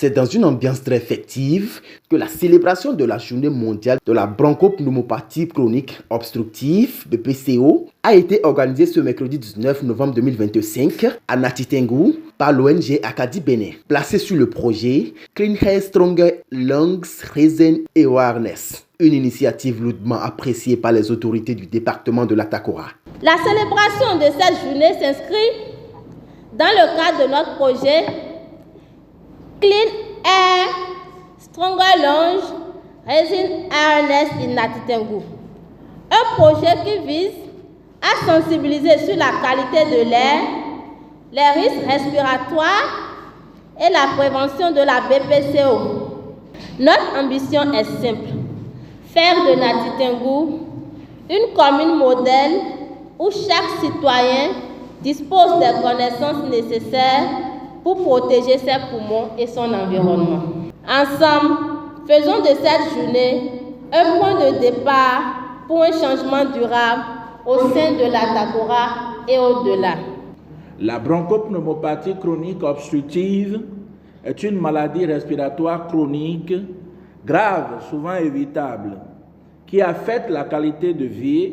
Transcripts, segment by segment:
C'est dans une ambiance très festive que la célébration de la journée mondiale de la bronchopneumopathie chronique obstructive, de PCO, a été organisée ce mercredi 19 novembre 2025 à Nati Tengu par l'ONG Acadie Bénin, placée sur le projet Clean Air Stronger Lungs Reason Awareness, une initiative lourdement appréciée par les autorités du département de l'Atakora. La célébration de cette journée s'inscrit dans le cadre de notre projet Clean Air Stronger Lungs Reason Awareness in Nati Tengu, un projet qui vise à sensibiliser sur la qualité de l'air, les risques respiratoires et la prévention de la BPCO. Notre ambition est simple: faire de Nati Tengu une commune modèle où chaque citoyen dispose des connaissances nécessaires pour protéger ses poumons et son environnement. Ensemble, faisons de cette journée un point de départ pour un changement durable au sein de l'Atakora et au-delà. La bronchopneumopathie chronique obstructive est une maladie respiratoire chronique, grave, souvent évitable, qui affecte la qualité de vie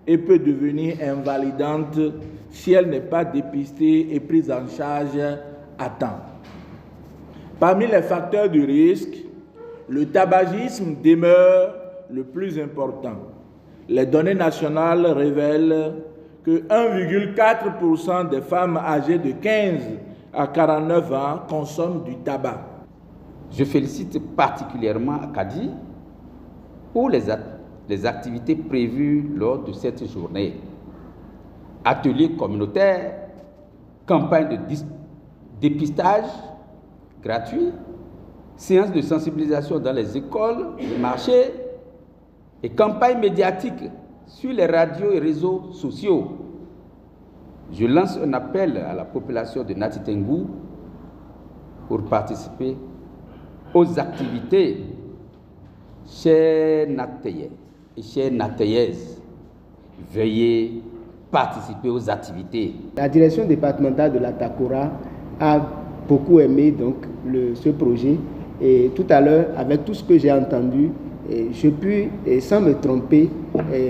et peut devenir invalidante si elle n'est pas dépistée et prise en charge à temps. Parmi les facteurs de risque, le tabagisme demeure le plus important. Les données nationales révèlent que 1,4% des femmes âgées de 15 à 49 ans consomment du tabac. Je félicite particulièrement Acadie pour les activités prévues lors de cette journée. Ateliers communautaires, campagnes de dépistage gratuits, séances de sensibilisation dans les écoles, les marchés et campagnes médiatiques sur les radios et réseaux sociaux. Je lance un appel à la population de Nati Tengu pour participer aux activités. Chers Natayais et chères Natayaises, veuillez participer aux activités. La direction départementale de l'Atakora a beaucoup aimé ce projet, et tout à l'heure, avec tout ce que j'ai entendu, je puis, sans me tromper,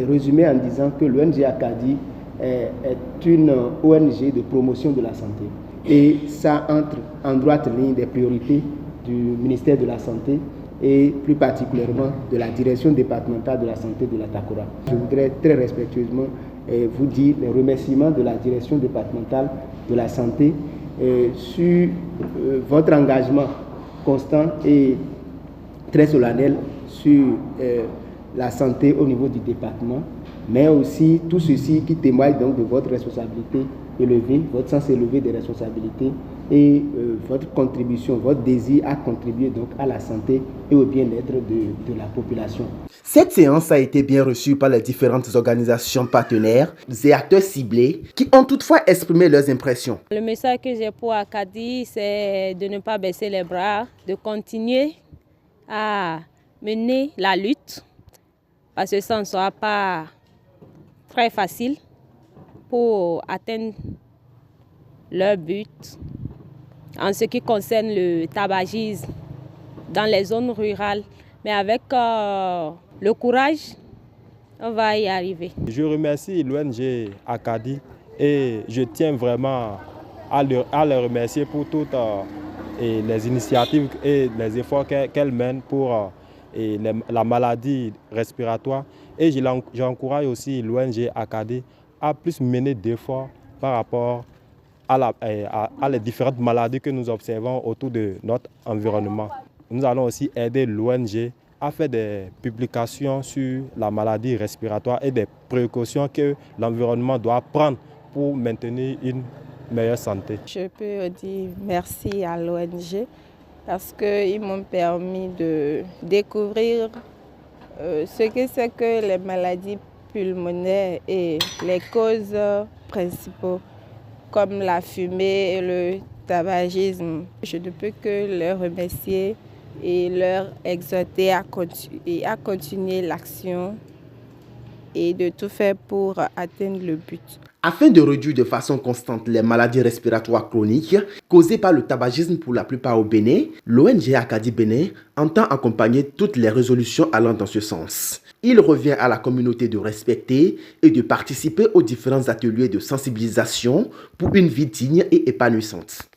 résumer en disant que l'ONG Acadie est une ONG de promotion de la santé, et ça entre en droite ligne des priorités du ministère de la Santé et plus particulièrement de la direction départementale de la santé de l'Atakora. Je voudrais très respectueusement vous dire les remerciements de la direction départementale de la santé sur votre engagement constant et très solennel sur la santé au niveau du département, mais aussi tout ceci qui témoigne donc de votre responsabilité élevée, votre sens élevé des responsabilités et votre contribution, votre désir à contribuer donc à la santé et au bien-être de la population. Cette séance a été bien reçue par les différentes organisations partenaires et acteurs ciblés qui ont toutefois exprimé leurs impressions. Le message que j'ai pour Acadie, c'est de ne pas baisser les bras, de continuer à mener la lutte, parce que ça ne sera pas très facile pour atteindre leur but. En ce qui concerne le tabagisme dans les zones rurales, mais avec le courage, on va y arriver. Je remercie l'ONG Acadie et je tiens vraiment à les remercier pour toutes les initiatives et les efforts qu'elle mène pour la maladie respiratoire. Et j'encourage aussi l'ONG Acadie à plus mener d'efforts par rapport à les différentes maladies que nous observons autour de notre environnement. Nous allons aussi aider l'ONG à faire des publications sur la maladie respiratoire et des précautions que l'environnement doit prendre pour maintenir une meilleure santé. Je peux dire merci à l'ONG parce qu'ils m'ont permis de découvrir ce que c'est que les maladies pulmonaires et les causes principales comme la fumée et le tabagisme. Je ne peux que les remercier et leur exhorter à continuer l'action et de tout faire pour atteindre le but. Afin de réduire de façon constante les maladies respiratoires chroniques causées par le tabagisme pour la plupart au Bénin, l'ONG Acadie Bénin entend accompagner toutes les résolutions allant dans ce sens. Il revient à la communauté de respecter et de participer aux différents ateliers de sensibilisation pour une vie digne et épanouissante.